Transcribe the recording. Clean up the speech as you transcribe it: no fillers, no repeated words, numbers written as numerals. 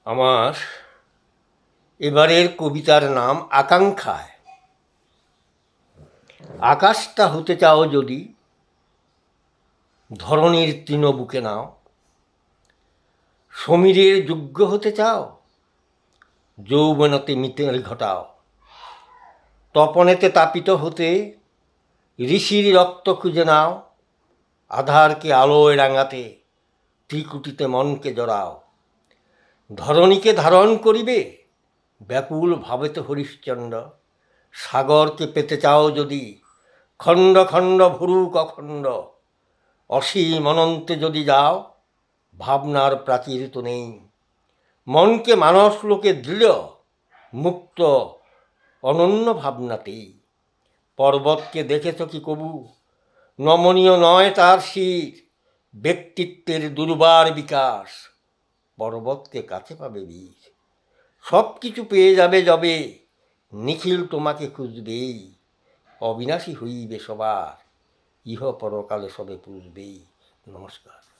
আমার এবারের কবিতার নাম আকাঙ্ক্ষায়। আকাশটা হতে চাও যদি, ধরণীর তৃণ বুকে নাও। সমীরের যোগ্য হতে চাও, যৌবনতে মিতেল ঘটাও। তপনেতে তাপিত হতে ঋষির রক্ত খুঁজে নাও। আধারকে আলোয় রাঙাতে ত্রিকুটিতে মনকে জড়াও। ধরণীকে ধারণ করিবে, ব্যাকুল ভাবেতে হরিশ্চন্দ্র। সাগরকে পেতে চাও যদি, খণ্ড খণ্ড ভুরুক অখণ্ড। অসীম অনন্তে যদি যাও, ভাবনার প্রাচীর তো নেই। মনকে মানস লোকে দৃঢ়, মুক্ত অনন্য ভাবনাতেই। পর্বতকে দেখেছ কি কবু, নমনীয় নয় তার শির। ব্যক্তিত্বের দুর্বার বিকাশ, পর্বতকে কাছে পাবে বীর। সব কিছু পেয়ে যাবে যবে, নিখিল তোমাকে খুঁজবেই। অবিনাশী হইবে সবার, ইহ পরকালে সবে পুষবেই। নমস্কার।